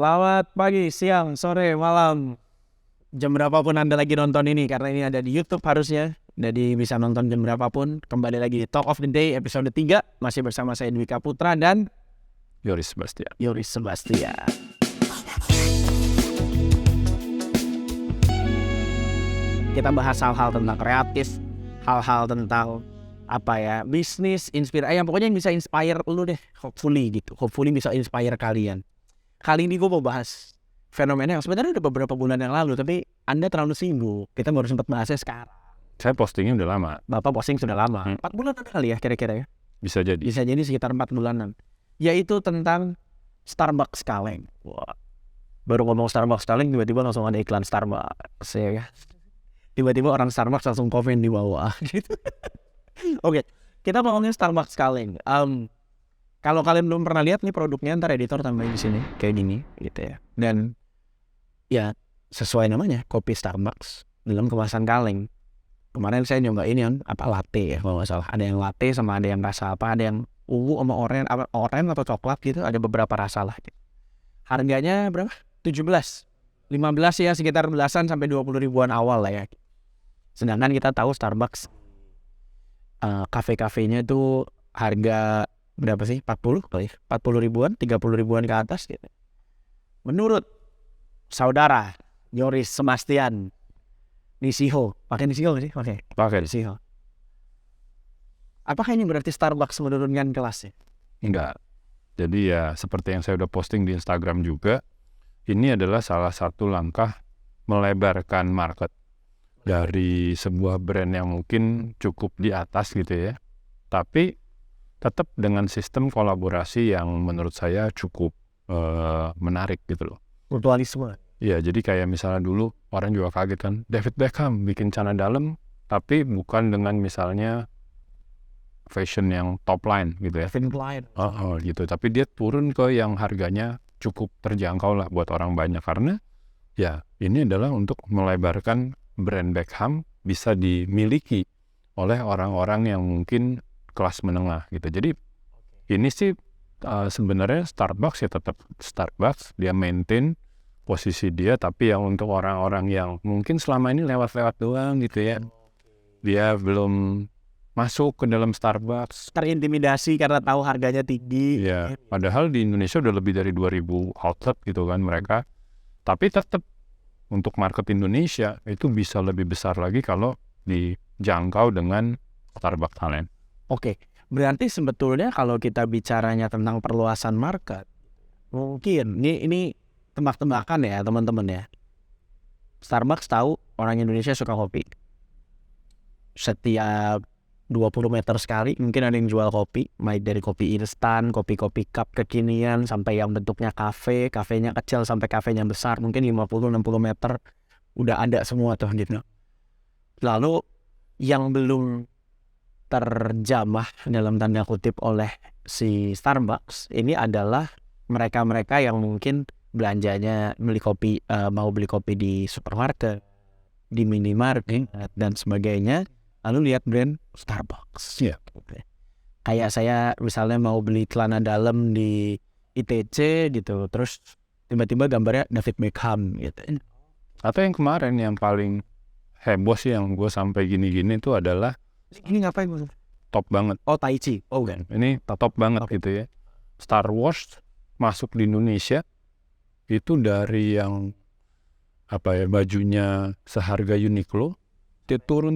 Selamat pagi, siang, sore, malam. Jam berapapun Anda lagi nonton ini, karena ini ada di YouTube harusnya. Jadi bisa nonton jam berapapun. Kembali lagi di Talk of the Day episode 3. Masih bersama saya Dwika Putra dan Yoris Sebastian. Kita bahas hal-hal tentang kreatif, hal-hal tentang bisnis, pokoknya yang bisa inspire lu deh, hopefully bisa inspire kalian. Kali ini gue mau bahas fenomena yang sebenarnya udah beberapa bulan yang lalu, tapi Anda terlalu sibuk, kita baru sempat bahasnya sekarang. Saya postingnya udah lama. Bapak posting sudah lama, 4 bulan ada kali ya kira-kira ya? Bisa jadi Sekitar 4 bulanan. Yaitu tentang Starbucks kaleng. Wah, baru ngomong Starbucks kaleng tiba-tiba langsung ada iklan Starbucks ya. Tiba-tiba orang Starbucks langsung komen di bawah gitu. Oke, kita ngomongin Starbucks kaleng. Kalau kalian belum pernah lihat nih produknya, ntar editor tambahin di sini kayak gini gitu ya. Dan ya sesuai namanya, kopi Starbucks dalam kemasan kaleng. Kemarin saya nyoba ini latte ya kalau nggak salah. Ada yang latte sama ada yang rasa ada yang ungu sama oranye atau coklat gitu. Ada beberapa rasa lah. Gitu. Harganya berapa? 17, 15 ya, sekitar belasan sampai 20 ribuan awal lah ya. Sedangkan kita tahu Starbucks kafe-kafenya itu harga berapa sih? 40 ribuan, 30 ribuan ke atas gitu. Menurut saudara Yoris Sebastian Nisiho, pakai Nisiho nggak sih? Pakai Nisiho. Apakah ini berarti Starbucks menurunkan kelasnya? enggak. Jadi ya seperti yang saya udah posting di Instagram juga, ini adalah salah satu langkah melebarkan market dari sebuah brand yang mungkin cukup di atas gitu ya, tapi tetap dengan sistem kolaborasi yang menurut saya cukup menarik gitu loh. Mutualisme. Iya, jadi kayak misalnya dulu orang juga kaget kan, David Beckham bikin celana dalam, tapi bukan dengan misalnya fashion yang top line gitu ya. Gitu, tapi dia turun ke yang harganya cukup terjangkau lah buat orang banyak, karena ya ini adalah untuk melebarkan brand Beckham bisa dimiliki oleh orang-orang yang mungkin kelas menengah gitu. Jadi ini sih sebenarnya Starbucks ya tetap Starbucks, dia maintain posisi dia, tapi yang untuk orang-orang yang mungkin selama ini lewat-lewat doang gitu ya, dia belum masuk ke dalam Starbucks, Terintimidasi karena tahu harganya tinggi. ya, padahal di Indonesia udah lebih dari 2000 outlet gitu kan mereka, tapi tetap untuk market Indonesia itu bisa lebih besar lagi kalau dijangkau dengan Starbucks Talent. Oke, berarti sebetulnya kalau kita bicaranya tentang perluasan market, mungkin ini tebak-tebakan ya teman-teman ya. Starbucks tahu orang Indonesia suka kopi. Setiap 20 meter sekali mungkin ada yang jual kopi, baik dari kopi instan, kopi-kopi cup kekinian, sampai yang bentuknya kafenya kecil sampai kafenya besar, mungkin 50-60 meter udah ada semua tuh gitu. Lalu yang belum terjamah dalam tanda kutip oleh si Starbucks ini adalah mereka-mereka yang mungkin belanjanya mau beli kopi di supermarket, di minimarket dan sebagainya, lalu lihat brand Starbucks. Iya. Kayak saya misalnya mau beli celana dalam di ITC gitu, terus tiba-tiba gambarnya David Beckham gitu. Atau yang kemarin yang paling heboh sih yang gue sampai gini-gini itu adalah ini ngapain maksudnya? top banget. Oh, Tai Chi. Oh kan. Ini top banget gitu ya. Star Wars masuk di Indonesia itu dari yang bajunya seharga Uniqlo, dia turun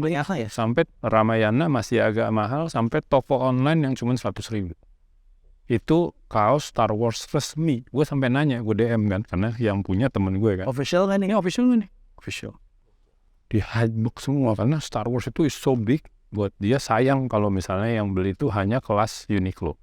Ya sampai Ramayana masih agak mahal, sampai toko online yang cuma 100.000. Itu kaos Star Wars resmi. Gue sampai nanya, gue DM kan, karena yang punya temen gue kan. Official kan ini? Official kan nih? Official. Di hidebook semua, karena Star Wars itu is so big, buat dia sayang kalau misalnya yang beli itu hanya kelas Uniqlo.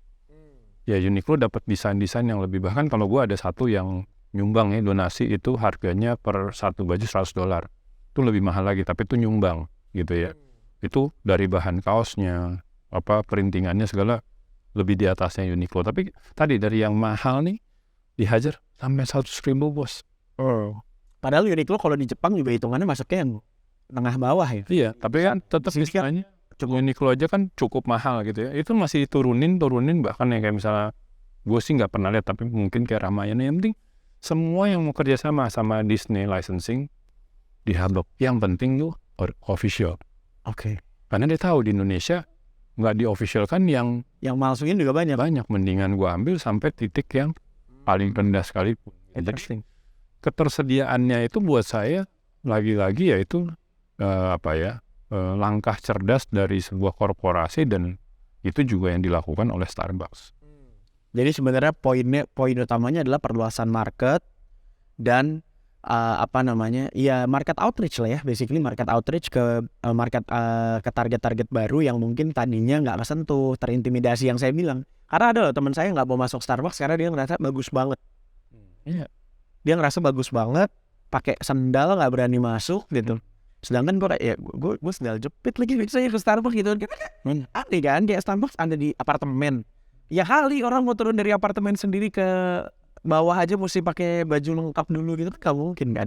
Ya Uniqlo dapat desain-desain yang lebih, bahkan kalau gue ada satu yang nyumbang ya, donasi itu harganya per satu baju $100. Itu lebih mahal lagi, tapi itu nyumbang gitu ya. Itu dari bahan kaosnya, perintingannya segala lebih di atasnya Uniqlo. Tapi tadi dari yang mahal nih dihajar sampai 100.000 bos. Padahal Uniqlo kalau di Jepang juga hitungannya masuknya yang tengah bawah ya. Iya, tapi kan tetap istilahnya Uniqlo aja kan cukup mahal gitu ya. Itu masih turunin bahkan ya, kayak misalnya gue sih nggak pernah lihat, tapi mungkin kayak Ramayana, yang penting semua yang mau kerjasama sama Disney licensing dihabok. Yang penting tuh official. Oke. Karena dia tahu di Indonesia nggak di-officialkan yang masukin juga banyak. Mendingan gua ambil sampai titik yang paling rendah sekalipun. Interesting. Jadi ketersediaannya itu buat saya lagi-lagi yaitu langkah cerdas dari sebuah korporasi, dan itu juga yang dilakukan oleh Starbucks. Jadi sebenarnya poin utamanya adalah perluasan market dan market outreach lah ya, basically market outreach ke ke target-target baru yang mungkin tadinya nggak kesentuh, terintimidasi yang saya bilang. Karena ada loh teman saya nggak mau masuk Starbucks karena dia ngerasa bagus banget. Iya. Dia ngerasa bagus banget, pakai sendal nggak berani masuk gitu. Sedangkan gue sendal jepit lagi biasanya ke Starbucks gitu kan. Aneh kan, kayak Starbucks ada di apartemen. Ya kali orang mau turun dari apartemen sendiri ke bawah aja mesti pakai baju lengkap dulu gitu kan, gak mungkin kan,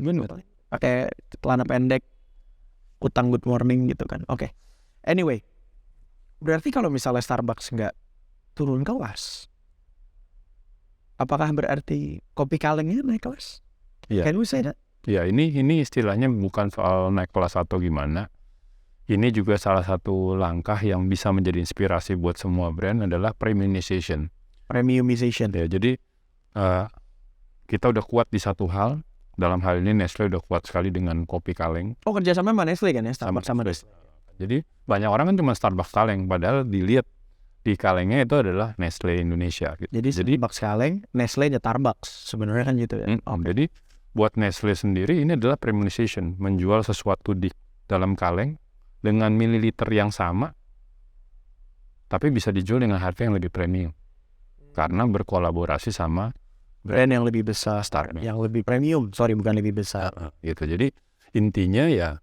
pakai celana pendek kutang good morning gitu kan. Oke. Anyway, berarti kalau misalnya Starbucks nggak turun kelas, apakah berarti kopi kalengnya naik kelas? Iya. Can we say that? Ya, ini istilahnya bukan soal naik kelas atau gimana. Ini juga salah satu langkah yang bisa menjadi inspirasi buat semua brand adalah premiumization. Premiumization. Ya, jadi kita udah kuat di satu hal. Dalam hal ini Nestle udah kuat sekali dengan kopi kaleng. Oh, kerjasama sama Nestle kan ya, Starbucks sama Nestle. Jadi banyak orang kan cuma Starbucks kaleng, padahal dilihat di kalengnya itu adalah Nestle Indonesia. Gitu. Jadi Starbucks kaleng, Nestle nya Starbucks sebenarnya kan gitu ya. Jadi buat Nestle sendiri ini adalah premiumization, menjual sesuatu di dalam kaleng dengan mililiter yang sama, tapi bisa dijual dengan harga yang lebih premium. Karena berkolaborasi sama brand yang lebih besar, yang lebih premium, bukan lebih besar. Gitu. Jadi intinya ya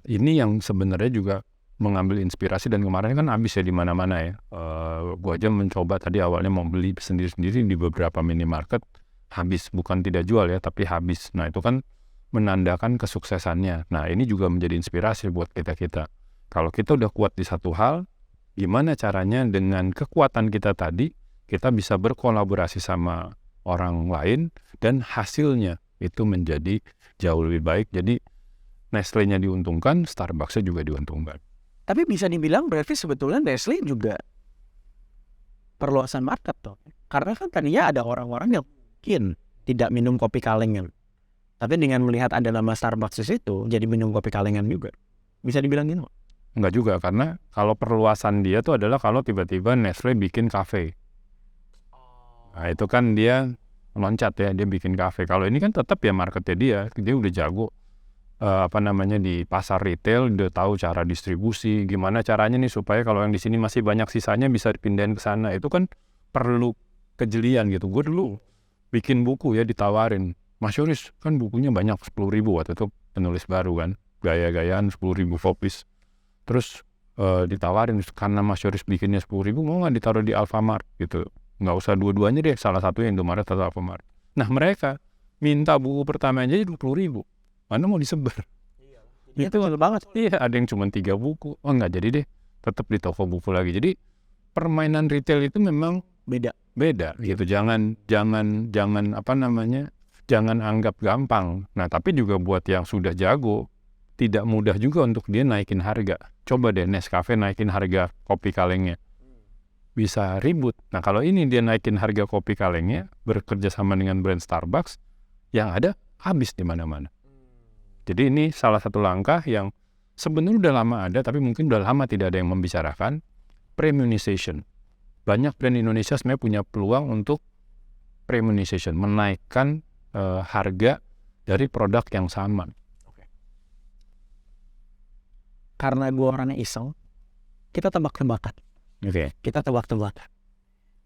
ini yang sebenarnya juga mengambil inspirasi, dan kemarin kan habis ya di mana-mana ya. Gua aja mencoba tadi awalnya mau beli sendiri-sendiri di beberapa minimarket, habis, bukan tidak jual ya, tapi habis. Nah itu kan menandakan kesuksesannya. Nah ini juga menjadi inspirasi buat kita-kita. Kalau kita udah kuat di satu hal, gimana caranya dengan kekuatan kita tadi, kita bisa berkolaborasi sama orang lain, dan hasilnya itu menjadi jauh lebih baik. Jadi Nestle-nya diuntungkan, Starbucks-nya juga diuntungkan. Tapi bisa dibilang berarti sebetulnya Nestle juga perluasan market toh. Karena kan tadinya ada orang-orang yang mungkin tidak minum kopi kalengan, tapi dengan melihat ada nama Starbucks di situ, jadi minum kopi kalengan juga. Bisa dibilang gitu? Enggak juga, karena kalau perluasan dia tuh adalah kalau tiba-tiba Nestle bikin kafe. Nah itu kan dia loncat ya, dia bikin kafe. Kalau ini kan tetap ya marketnya dia udah jago. Di pasar retail, udah tahu cara distribusi, gimana caranya nih supaya kalau yang di sini masih banyak sisanya bisa dipindahin ke sana. Itu kan perlu kejelian gitu. Gue dulu bikin buku ya, ditawarin, Mas Yoris kan bukunya banyak, 10.000 waktu itu, penulis baru kan, gaya-gayaan 10.000 copies. Terus ditawarin, karena Mas Yoris bikinnya 10.000, mau nggak ditaruh di Alfamart gitu, nggak usah dua-duanya deh, salah satunya Indomaret atau Alfamart. Nah mereka minta buku pertama aja 20.000, mana mau disebar? Iya, itu mahal banget. Iya, ada yang cuma 3 buku, oh nggak jadi deh, tetap di toko buku lagi. Jadi permainan retail itu memang beda gitu. Jangan jangan anggap gampang. Nah tapi juga buat yang sudah jago, tidak mudah juga untuk dia naikin harga. Coba deh Nescafe naikin harga kopi kalengnya, bisa ribut. Nah kalau ini dia naikin harga kopi kalengnya, bekerja sama dengan brand Starbucks, yang ada habis di mana-mana. Jadi ini salah satu langkah yang sebenarnya udah lama ada, tapi mungkin udah lama tidak ada yang membicarakan, premiumization. Banyak brand Indonesia sebenarnya punya peluang untuk premiumization, menaikkan harga dari produk yang sama. Karena gue orangnya iseng, kita tebak-tebakan. Kita tebak-tebakan.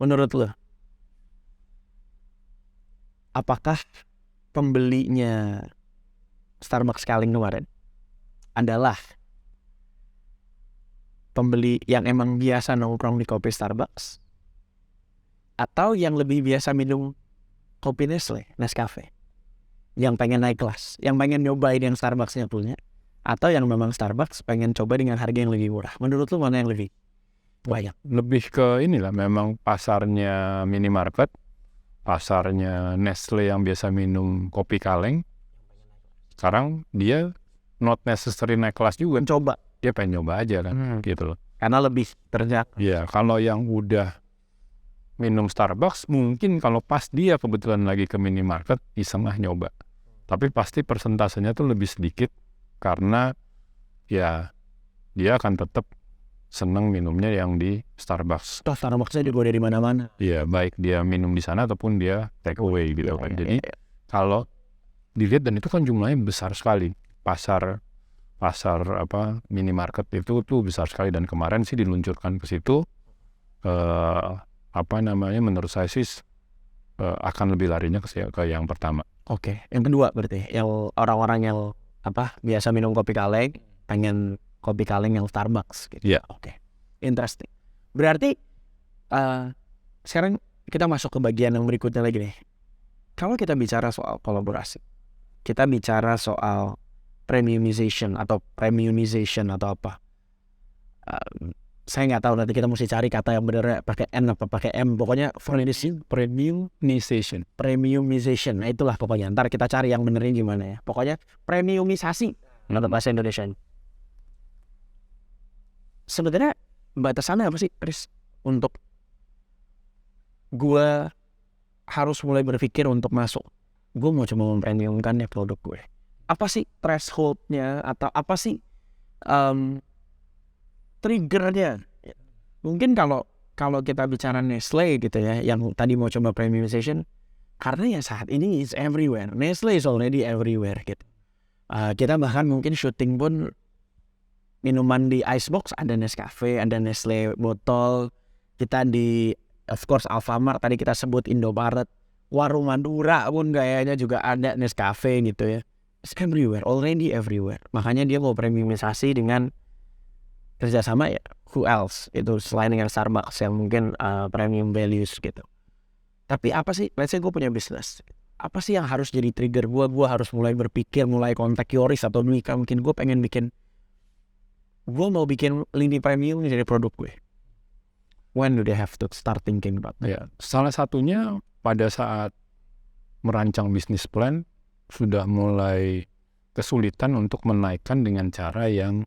Menurut lo, apakah pembelinya Starbucks kaleng kemarin adalah pembeli yang emang biasa nongkrong di kopi Starbucks, atau yang lebih biasa minum kopi Nescafe, yang pengen naik kelas, yang pengen nyobain yang Starbucks-nya punya, atau yang memang Starbucks pengen coba dengan harga yang lebih murah? Menurut lu mana yang lebih banyak? Lebih ke inilah, memang pasarnya minimarket pasarnya Nestle yang biasa minum kopi kaleng, sekarang dia not necessary naik kelas juga. Coba. Dia pengen nyoba aja kan, gitu loh. Karena lebih terjangkau. Iya, kalau yang udah minum Starbucks, mungkin kalau pas dia kebetulan lagi ke minimarket, iseng nyoba. Tapi pasti persentasenya tuh lebih sedikit, karena ya dia akan tetap seneng minumnya yang di Starbucks. Toh Starbucksnya juga dari mana-mana. Iya, baik dia minum di sana ataupun dia take away gitu kan. Jadi kalau dilihat, dan itu kan jumlahnya besar sekali. Pasar minimarket itu tuh besar sekali, dan kemarin sih diluncurkan ke situ menurut saya sih akan lebih larinya ke yang pertama. Oke. Yang kedua berarti yang orang-orang yang biasa minum kopi kaleng pengen kopi kaleng yang Starbucks gitu. Iya. Oke. Interesting. Berarti sekarang kita masuk ke bagian yang berikutnya lagi nih. Kalau kita bicara soal kolaborasi, kita bicara soal premiumization atau apa. Saya nggak tahu, nanti kita mesti cari kata yang benar, pakai N apa pakai M. Pokoknya premiumization. Nah, itulah pokoknya. Ntar kita cari yang benernya gimana ya. Pokoknya premiumisasi dalam bahasa Indonesia. Sebenarnya batasannya apa sih, Chris? Untuk gue harus mulai berpikir untuk masuk, gue mau coba mempremiumkan ya produk gue. Apa sih threshold-nya, atau apa sih trigger-nya? Mungkin kalau kita bicara Nestle gitu ya, yang tadi mau coba premiumization, karena ya saat ini is everywhere. Nestle is already everywhere gitu. Kita bahkan mungkin syuting pun minuman di icebox ada Nescafe, ada Nestle botol. Kita di of course Alfamart, tadi kita sebut Indomaret, Warung Madura pun kayaknya juga ada Nescafe gitu ya. It's everywhere, already everywhere. Makanya dia mau premiumisasi dengan kerjasama ya, who else? Itu selain dengan Starbucks yang mungkin premium values gitu. Tapi apa sih, let's say gue punya bisnis, apa sih yang harus jadi trigger gue? Gue harus mulai berpikir, mulai kontak Yoris atau Mika, mungkin gue mau bikin lini premium dari produk gue. When do they have to start thinking about that? Ya, salah satunya pada saat merancang bisnis plan, sudah mulai kesulitan untuk menaikkan dengan cara yang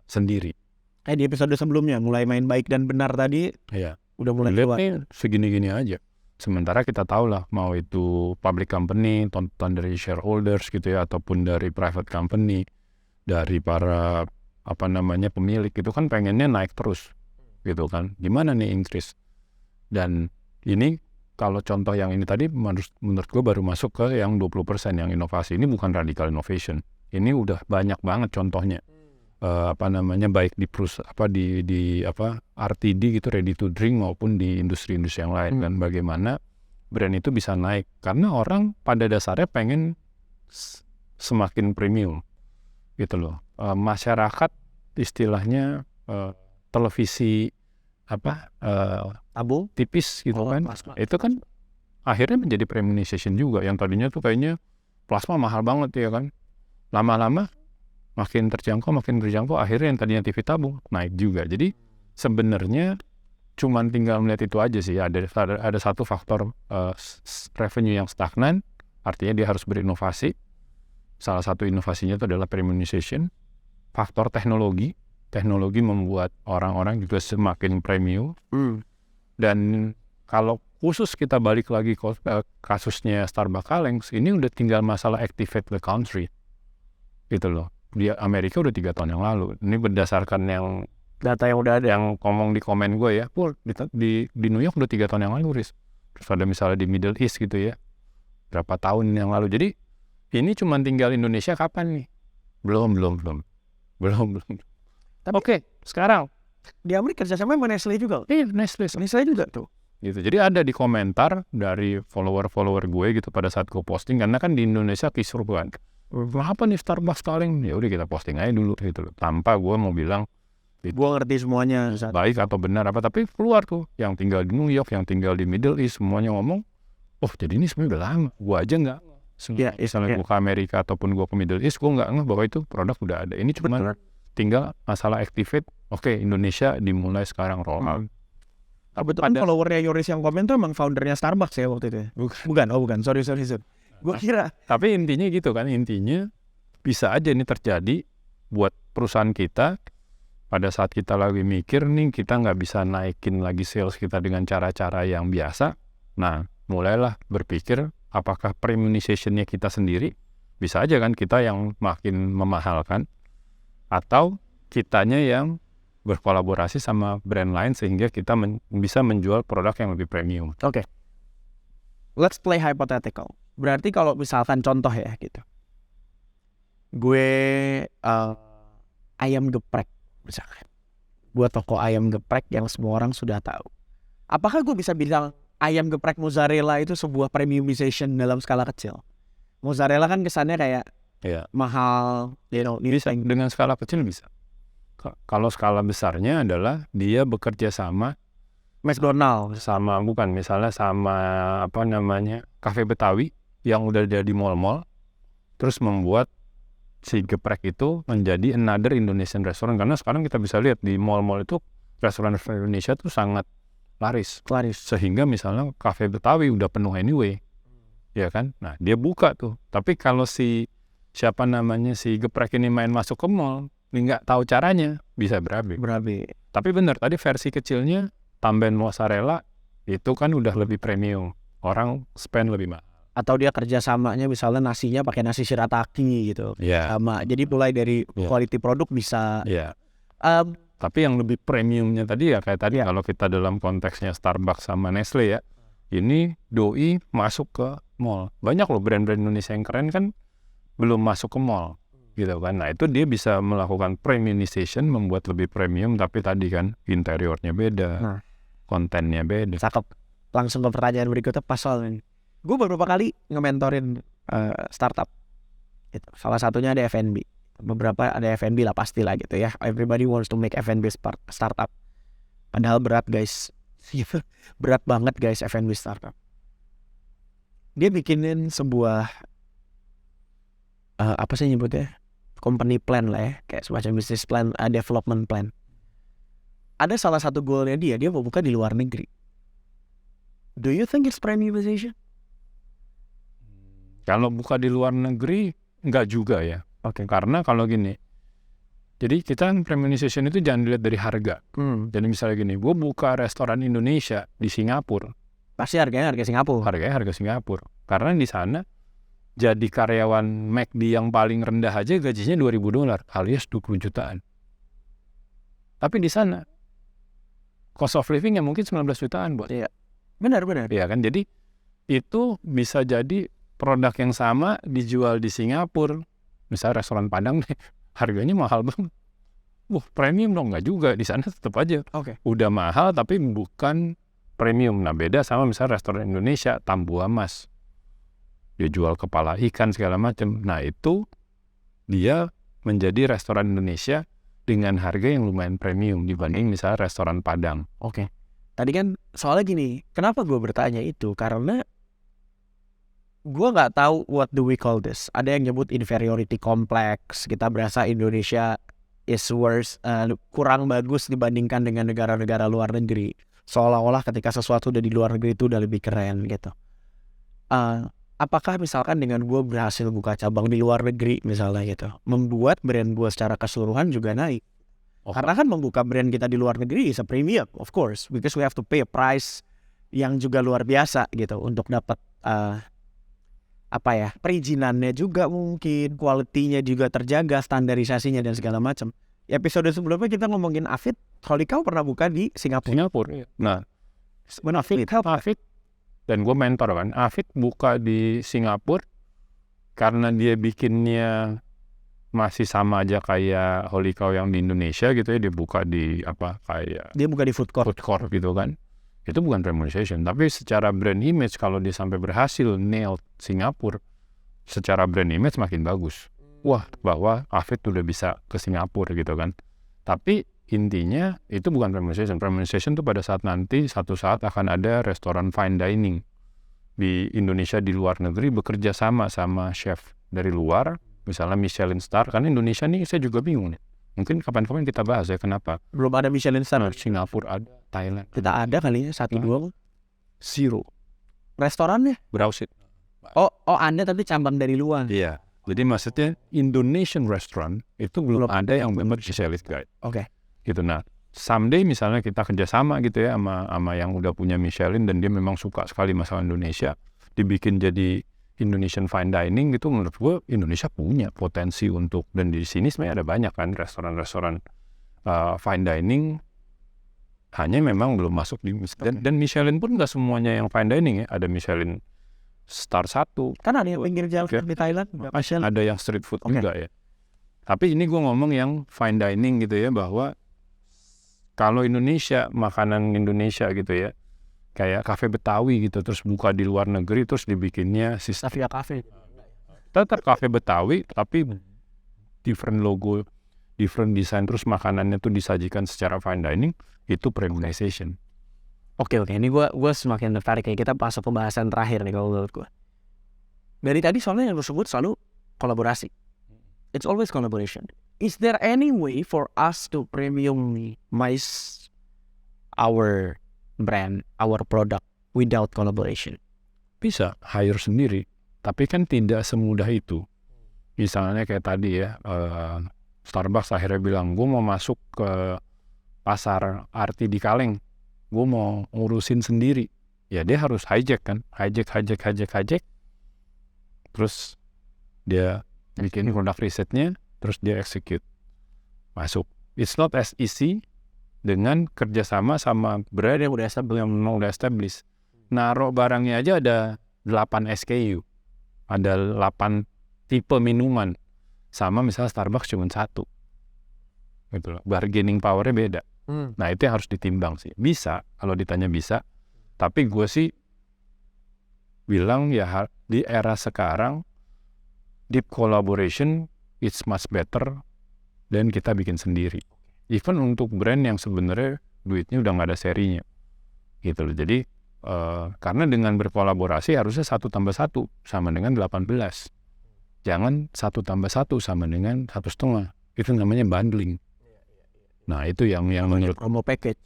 sendiri. Di episode sebelumnya mulai main baik dan benar tadi, ya udah mulai keluar. Segini-gini aja. Sementara kita tahu lah, mau itu public company, tonton dari shareholders gitu ya, ataupun dari private company, dari para pemilik itu kan pengennya naik terus gitu kan. Gimana nih increase? Dan ini kalau contoh yang ini tadi menurut gue baru masuk ke yang 20% yang inovasi. Ini bukan radical innovation. Ini udah banyak banget contohnya. Baik di RTD gitu, ready to drink, maupun di industri-industri yang lain. Dan bagaimana brand itu bisa naik, karena orang pada dasarnya pengen semakin premium gitu loh. Masyarakat istilahnya televisi tabung tipis gitu kan, plasma. Itu kan akhirnya menjadi premiumization juga. Yang tadinya tuh kayaknya plasma mahal banget ya kan, lama-lama makin terjangkau, akhirnya yang tadinya TV tabung naik juga. Jadi sebenarnya cuman tinggal melihat itu aja sih. Ada satu faktor revenue yang stagnan, artinya dia harus berinovasi. Salah satu inovasinya itu adalah premiumization. Faktor teknologi membuat orang-orang juga semakin premium. Dan kalau khusus kita balik lagi ke kasusnya Starbucks kaleng, ini udah tinggal masalah activate the country gitu loh. Di Amerika udah 3 tahun yang lalu. Ini berdasarkan yang data yang udah ada, yang ngomong di komen gue ya, di New York udah 3 tahun yang lalu, Riz. Terus ada misalnya di Middle East gitu ya, berapa tahun yang lalu. Jadi ini cuma tinggal Indonesia kapan nih? Belum. Oke, sekarang di Amerika kerjasama sama Nestle juga. Iya, Nestle juga tuh. Gitu. Jadi ada di komentar dari follower gue gitu pada saat gue posting, karena kan di Indonesia kisruh kan. Apa nih Starbucks kaleng? Ya udah kita posting aja dulu gitu loh. Tanpa gue mau bilang gue ngerti semuanya baik atau benar apa, tapi keluar tuh yang tinggal di New York, yang tinggal di Middle East, semuanya ngomong, oh jadi ini sebenarnya udah lama. Gue aja nggak. Misalnya gue ke Amerika ataupun gue ke Middle East, gue nggak ngeh bahwa itu produk udah ada. Ini cuma tinggal masalah activate. Oke, Indonesia dimulai sekarang roll out. Kebetulan followernya Yoris yang komen tuh emang foundernya Starbucks ya waktu itu ya? Bukan. Sorry. Gue kira. Tapi intinya gitu kan, intinya bisa aja ini terjadi buat perusahaan kita pada saat kita lagi mikir nih kita nggak bisa naikin lagi sales kita dengan cara-cara yang biasa. Nah, mulailah berpikir apakah premiumization-nya kita sendiri, bisa aja kan kita yang makin memahalkan, atau kitanya yang berkolaborasi sama brand lain sehingga kita bisa menjual produk yang lebih premium. Oke. Let's play hypothetical. Berarti kalau misalkan contoh ya gitu. Gue ayam geprek misalkan. Buat toko ayam geprek yang semua orang sudah tahu. Apakah gue bisa bilang ayam geprek mozzarella itu sebuah premiumization dalam skala kecil? Mozzarella kan kesannya kayak mahal, dengan skala kecil bisa. Kalau skala besarnya adalah dia bekerja sama McDonald's, misalnya sama Cafe Betawi yang udah ada di mall-mall, terus membuat si geprek itu menjadi another Indonesian restaurant. Karena sekarang kita bisa lihat di mall-mall itu restoran Indonesia tuh sangat laris. Sehingga misalnya Cafe Betawi udah penuh anyway, ya kan? Nah dia buka tuh. Tapi kalau si geprek ini main masuk ke mall, nggak tahu caranya, bisa berabe. Tapi benar, tadi versi kecilnya tambahin mozzarella itu kan udah lebih premium, orang spend lebih mahal. Atau dia kerjasamanya misalnya nasinya pakai nasi shirataki gitu, sama. Jadi mulai dari quality produk bisa. Tapi yang lebih premiumnya tadi ya kayak tadi kalau kita dalam konteksnya Starbucks sama Nestle ya, ini doi masuk ke mall. Banyak loh brand-brand Indonesia yang keren kan belum masuk ke mall. Gitu kan. Nah itu dia bisa melakukan premiumization, membuat lebih premium, tapi tadi kan interiornya beda, kontennya beda. Cakep. Langsung ke pertanyaan berikutnya pas soal ini. Gue beberapa kali nge-mentorin startup gitu. Salah satunya ada F&B. Beberapa ada F&B lah pastilah gitu ya. Everybody wants to make F&B startup. Padahal berat guys. Berat banget guys F&B startup. Dia bikinin sebuah apa sih nyebutnya? Company plan lah ya, kayak semacam business plan, development plan. Ada salah satu goalnya dia mau buka di luar negeri. Do you think it's premiumization? Kalau buka di luar negeri, enggak juga ya. Oke. Karena kalau gini, jadi kita premiumization itu jangan dilihat dari harga. Jadi misalnya gini, gue buka restoran Indonesia di Singapura. Pasti harganya harga Singapura. Harganya harga Singapura. Karena di sana jadi karyawan McD yang paling rendah aja gajinya $2.000 alias 20 jutaan. Tapi di sana cost of living yang mungkin 19 jutaan buat. Iya. Benar. Iya kan? Jadi itu bisa jadi produk yang sama dijual di Singapura. Misalnya restoran Padang deh, harganya mahal banget. Premium dong, nggak juga. Di sana tetap aja. Udah mahal tapi bukan premium. Nah beda sama misalnya restoran Indonesia, Tambuah Mas. Dia jual kepala ikan segala macam. Nah itu dia menjadi restoran Indonesia dengan harga yang lumayan premium dibanding misalnya restoran Padang. Tadi kan soalnya gini, kenapa gue bertanya itu? Karena gue nggak tahu what do we call this. Ada yang nyebut inferiority complex. Kita berasa Indonesia is worse, kurang bagus dibandingkan dengan negara-negara luar negeri. Seolah-olah ketika sesuatu udah di luar negeri itu udah lebih keren gitu. Apakah misalkan dengan gue berhasil buka cabang di luar negeri misalnya gitu, membuat brand gue secara keseluruhan juga naik? Karena kan membuka brand kita di luar negeri is a premium, of course, because we have to pay a price yang juga luar biasa gitu untuk dapat perizinannya juga mungkin, quality-nya juga terjaga, standarisasinya dan segala macam. Episode sebelumnya kita ngomongin Afid, Holikau pernah buka di Singapura. Nah, Afid dan gue mentor kan, Afid buka di Singapura karena dia bikinnya masih sama aja kayak Holikau yang di Indonesia gitu ya. Dia buka di dia buka di food court gitu kan. Itu bukan premiumization, tapi secara brand image kalau dia sampai berhasil nail Singapura, secara brand image makin bagus. Bahwa Afid udah bisa ke Singapura gitu kan. Tapi intinya itu bukan premiumization. Premiumization itu pada saat nanti satu saat akan ada restoran fine dining di Indonesia di luar negeri bekerja sama chef dari luar, misalnya Michelin Star. Karena Indonesia nih saya juga bingung nih. Mungkin kapan-kapan kita bahas ya kenapa belum ada Michelin Star. Singapura ada. Thailand. Tidak ada kali ya, 1-2 Zero. restorannya. Browse it. Oh ada tapi cabang dari luar. Iya. Jadi maksudnya Indonesian restaurant itu belum ada yang member Michelin Guide. Oke. Gitu. Nah, someday misalnya kita kerjasama gitu ya sama yang udah punya Michelin dan dia memang suka sekali masakan Indonesia, dibikin jadi Indonesian fine dining gitu, menurut gue Indonesia punya potensi untuk, dan di sini sebenarnya ada banyak kan restoran-restoran fine dining, hanya memang belum masuk di dan Michelin pun nggak semuanya yang fine dining ya, ada Michelin Star 1. Kan ada yang pinggir jalan di Thailand. Ada yang street food juga ya. Tapi ini gue ngomong yang fine dining gitu ya, bahwa kalau Indonesia, makanan Indonesia gitu ya, kayak kafe Betawi gitu, terus buka di luar negeri, terus dibikinnya sistem Savia Cafe. tetap kafe Betawi, tapi different logo, different design, terus makanannya tuh disajikan secara fine dining, itu premiumization. Oke, ini gue semakin tertarik ya. Kita pas pembahasan terakhir nih kalau menurut gue. Dari tadi soalnya yang lo sebut selalu kolaborasi. It's always collaboration. Is there any way for us to premiumize our brand, our product without collaboration? Bisa hire sendiri, tapi kan tidak semudah itu. Misalnya kayak tadi ya, Starbucks akhirnya bilang, gue mau masuk ke pasar arti di Kaleng, gue mau ngurusin sendiri. Ya dia harus hijack kan, hijack. Terus dia bikin produk risetnya, terus dia execute, masuk. It's not as easy dengan kerjasama sama brand yang udah established. Naruh barangnya aja ada 8 SKU, ada 8 tipe minuman, sama misalnya Starbucks cuma 1, gitu loh. Bargaining powernya beda. Nah itu yang harus ditimbang sih. Bisa, kalau ditanya bisa, tapi gue sih bilang ya di era sekarang deep collaboration it's much better dan kita bikin sendiri. Even untuk brand yang sebenarnya duitnya udah nggak ada serinya, gitu loh. Jadi karena dengan berkolaborasi harusnya 1+1 sama dengan 18. Jangan 1+1 sama dengan 1,5. Itu namanya bundling. Nah itu yang menurut promo package.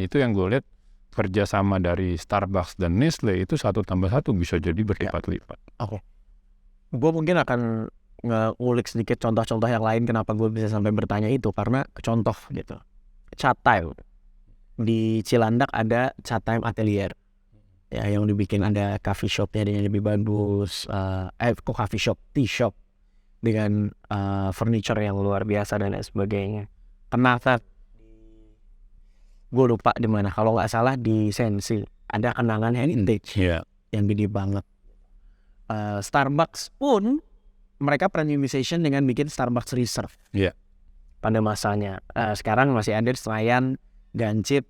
Itu yang gue lihat kerjasama dari Starbucks dan Nestle itu 1+1 bisa jadi berlipat-lipat. Oke. Gue mungkin akan ngulik sedikit contoh-contoh yang lain kenapa gue bisa sampai bertanya itu, karena contoh gitu. Chat Time di Cilandak ada Chat Time Atelier. Ya, yang dibikin ada coffee shopnya yang lebih bagus, coffee shop, tea shop dengan furniture yang luar biasa dan lain sebagainya. Kenapa? Gue lupa di mana. Kalau nggak salah di Sensi ada kenangan heritage yang gede banget. Starbucks pun mereka premiumization dengan bikin Starbucks Reserve. Pada masanya. Sekarang masih ada di Senayan, Gancit,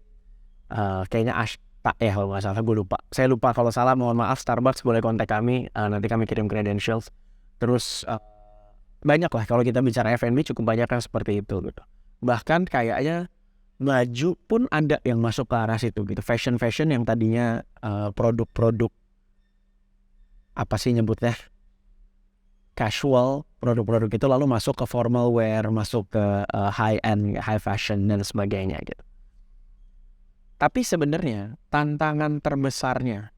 kayaknya Ashta ya kalau nggak salah. Gue lupa. Saya lupa, kalau salah mohon maaf. Starbucks boleh kontak kami. Nanti kami kirim credentials. Terus banyak lah kalau kita bicara F&B, cukup banyak yang seperti itu gitu. Bahkan kayaknya baju pun ada yang masuk ke arah situ gitu. Fashion yang tadinya produk-produk apa sih nyebutnya, casual, produk-produk itu lalu masuk ke formal wear, masuk ke high end, high fashion dan sebagainya gitu. Tapi sebenarnya tantangan terbesarnya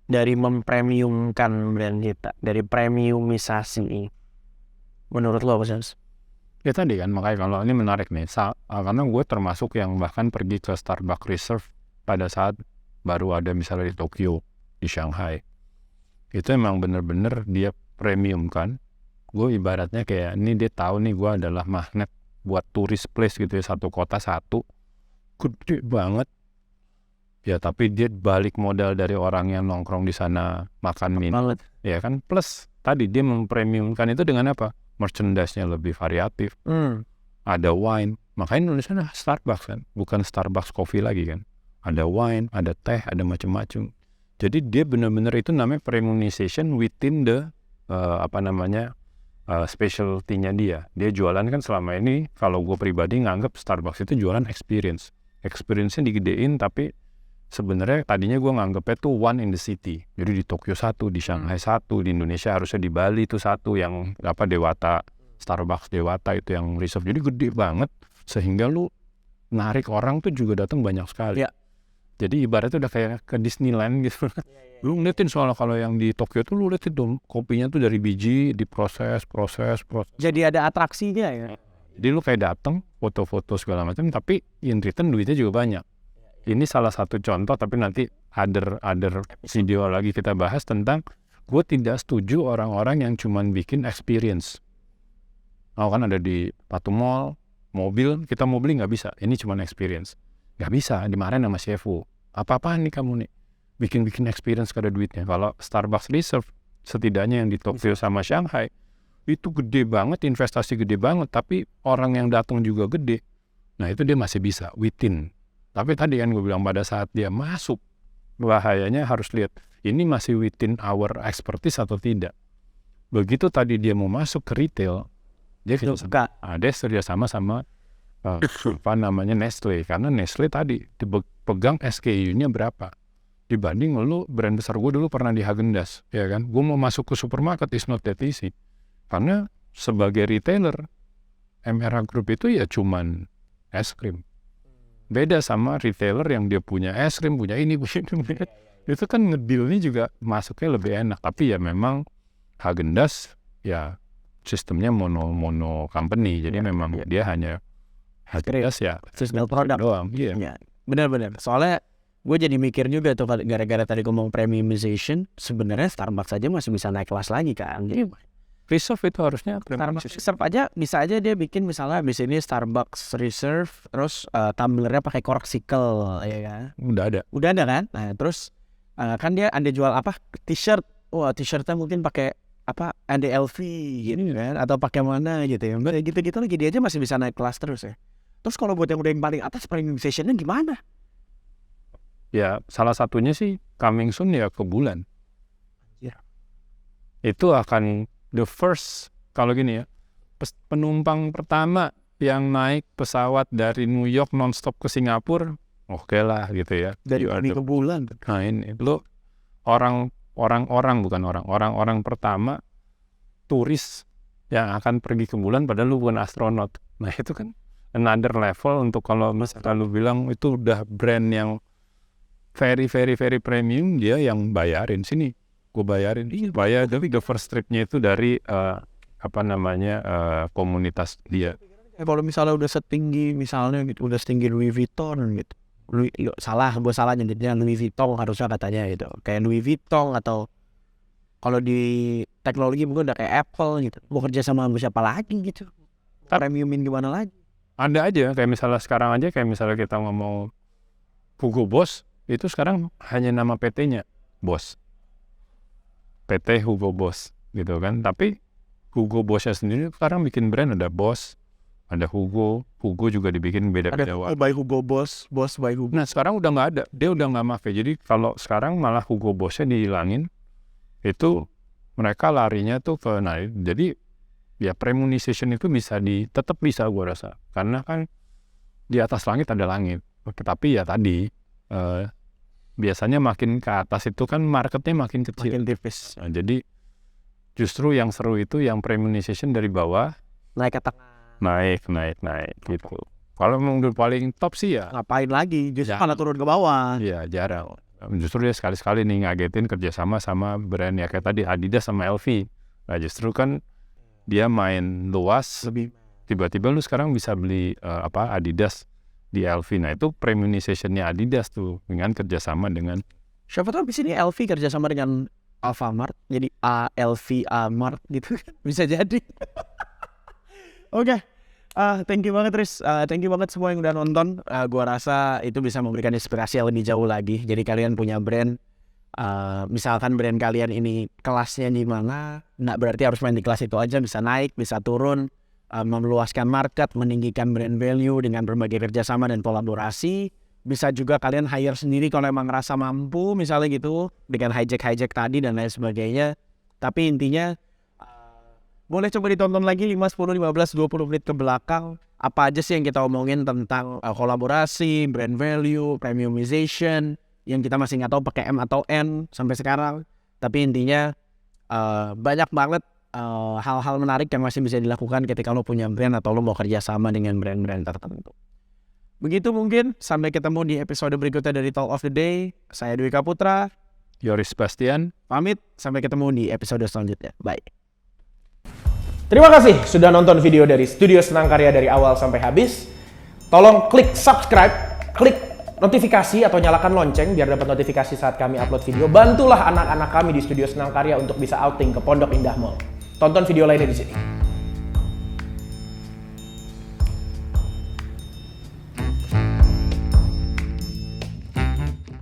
dari mempremiumkan brand kita, dari premiumisasi ini, menurut lo apa sih? Ya tadi kan, makanya kalau ini menarik nih, karena gue termasuk yang bahkan pergi ke Starbucks Reserve pada saat baru ada misalnya di Tokyo, di Shanghai. Itu emang bener-bener dia premium kan. Gue ibaratnya kayak, ini dia tahu nih gue adalah magnet buat tourist place gitu ya, satu kota satu, gede banget. Ya tapi dia balik modal dari orang yang nongkrong di sana makan minum. Ya kan, plus tadi dia mempremiumkan itu dengan apa? Merchandise-nya lebih variatif, ada wine, makanya Indonesia ada Starbucks kan, bukan Starbucks coffee lagi kan, ada wine, ada teh, ada macam-macam. Jadi dia benar-benar itu namanya premiumization within the specialty-nya dia. Dia jualan kan selama ini, kalau gue pribadi nganggap Starbucks itu jualan experience-nya digedein, tapi sebenarnya tadinya gue nganggapnya tuh one in the city. Jadi di Tokyo 1, di Shanghai 1, di Indonesia harusnya di Bali itu 1, yang Dewata, Starbucks Dewata itu yang reserve. Jadi gede banget sehingga lu narik orang tuh juga datang banyak sekali. Iya. Jadi ibaratnya udah kayak ke Disneyland gitu. Lu ngeliatin soalnya kalau yang di Tokyo tuh lu liatin dong kopinya tuh dari biji diproses. Jadi ada atraksinya ya. Jadi lu kayak datang foto-foto segala macam, tapi in return duitnya juga banyak. Ini salah satu contoh, tapi nanti other video lagi kita bahas tentang gue tidak setuju orang-orang yang cuman bikin experience. Nah, kan ada di Patu Mall, mobil, kita mau beli nggak bisa. Ini cuman experience. Nggak bisa, dimarahin sama CFO. Apa-apaan nih kamu nih? Bikin experience kada duitnya. Kalau Starbucks Reserve, setidaknya yang di Tokyo sama Shanghai, itu gede banget, investasi gede banget, tapi orang yang datang juga gede. Nah itu dia masih bisa, within. Tapi tadi kan gue bilang pada saat dia masuk, bahayanya harus lihat, ini masih within our expertise atau tidak. Begitu tadi dia mau masuk ke retail, dia kerjasama sama Nestle. Karena Nestle tadi dipegang SKU-nya berapa. Dibanding lu, brand besar gue dulu pernah di Häagen-Dazs, ya kan? Gue mau masuk ke supermarket, is not that easy. Karena sebagai retailer, MRH Group itu ya cuman es krim. Beda sama retailer yang dia punya es krim, punya ini. Itu kan ngedealnya juga masuknya lebih enak. Tapi ya memang Häagen-Dazs ya sistemnya mono company. Jadi memang dia hanya Häagen-Dazs ya seasonal product doang. Iya. Benar-benar. Soalnya gue jadi mikir juga tuh gara-gara tadi ngomong premiumization, sebenarnya Starbucks aja masih bisa naik kelas lagi kan. Reserve itu harusnya Starbucks Reserve aja bisa aja dia bikin misalnya di sini Starbucks Reserve terus tumblernya pakai corkcicle ya kan. Udah ada kan. Nah terus kan dia ada jual apa t-shirt. Wah t-shirtnya mungkin pakai apa LV gitu kan atau pakai mana gitu ya. Gitu-gitu lagi dia aja masih bisa naik kelas terus ya. Terus kalau buat yang udah yang paling atas premiumization-nya gimana? Ya salah satunya sih coming soon ya ke bulan. Anjir. Itu akan the first, kalau gini ya, penumpang pertama yang naik pesawat dari New York nonstop ke Singapura, oke lah gitu ya. Dari ini ke bulan. Nah ini, lo orang pertama turis yang akan pergi ke bulan padahal lu bukan astronot. Nah itu kan another level untuk kalau misalnya lu bilang itu udah brand yang very premium, dia yang bayarin sini. Gue bayarin, bayar the first tripnya itu dari komunitas dia. Kalau misalnya udah setinggi misalnya gitu, udah setinggi Louis Vuitton gitu, gue salah nyebutnya Louis Vuitton harusnya katanya gitu, kayak Louis Vuitton atau kalau di teknologi mungkin udah kayak Apple gitu, mau kerja sama siapa lagi gitu, premiumin gimana lagi? Ada aja kayak misalnya sekarang aja kayak misalnya kita ngomong Hugo Boss itu sekarang hanya nama PT-nya Boss. PT Hugo Boss gitu kan, tapi Hugo Boss-nya sendiri sekarang bikin brand ada Boss, ada Hugo juga dibikin beda-beda. Ada by Hugo Boss by Hugo. Nah sekarang udah nggak ada, dia udah nggak make. Jadi kalau sekarang malah Hugo Boss-nya dihilangin, itu mereka larinya tuh ke jadi ya premiumization itu tetap bisa gue rasa, karena kan di atas langit ada langit, tapi ya tadi biasanya makin ke atas itu kan marketnya makin kecil, makin tipis. Nah, jadi justru yang seru itu yang premiumization dari bawah naik ke tengah, naik gitu. Kalau menurut paling top sih ya ngapain lagi, justru malah turun ke bawah. Iya jarang. Justru dia sekali-sekali nih ngagetin kerjasama sama brand ya kayak tadi Adidas sama LV. Nah justru kan dia main luas, tiba-tiba lu sekarang bisa beli Adidas di LV. Nah itu premiumization-nya Adidas tuh dengan kerjasama dengan siapa tahu di sini LV kerjasama dengan Alfamart, jadi ALV Mart gitu bisa jadi. Oke. Thank you banget Riz, thank you banget semua yang udah nonton. Gua rasa itu bisa memberikan inspirasi yang lebih jauh lagi. Jadi kalian punya brand, misalkan brand kalian ini kelasnya di mana, nggak berarti harus main di kelas itu aja, bisa naik, bisa turun. Meluaskan market, meninggikan brand value dengan berbagai kerjasama dan kolaborasi. Bisa juga kalian hire sendiri kalau emang ngerasa mampu, misalnya gitu, dengan hijack tadi dan lain sebagainya. Tapi intinya, boleh coba ditonton lagi 5, 10, 15, 20 menit ke belakang. Apa aja sih yang kita omongin tentang kolaborasi, brand value, premiumization, yang kita masih nggak tahu pakai M atau N sampai sekarang. Tapi intinya, banyak banget hal-hal menarik yang masih bisa dilakukan ketika lo punya brand atau lo mau kerja sama dengan brand-brand tertentu. Begitu mungkin, sampai ketemu di episode berikutnya dari Talk of the Day. Saya Dwika Putra, Yoris Bastian, pamit, sampai ketemu di episode selanjutnya. Bye. Terima kasih sudah nonton video dari Studio Senang Karya dari awal sampai habis. Tolong klik subscribe, klik notifikasi atau nyalakan lonceng biar dapat notifikasi saat kami upload video. Bantulah anak-anak kami di Studio Senang Karya untuk bisa outing ke Pondok Indah Mall. Tonton video lainnya di sini.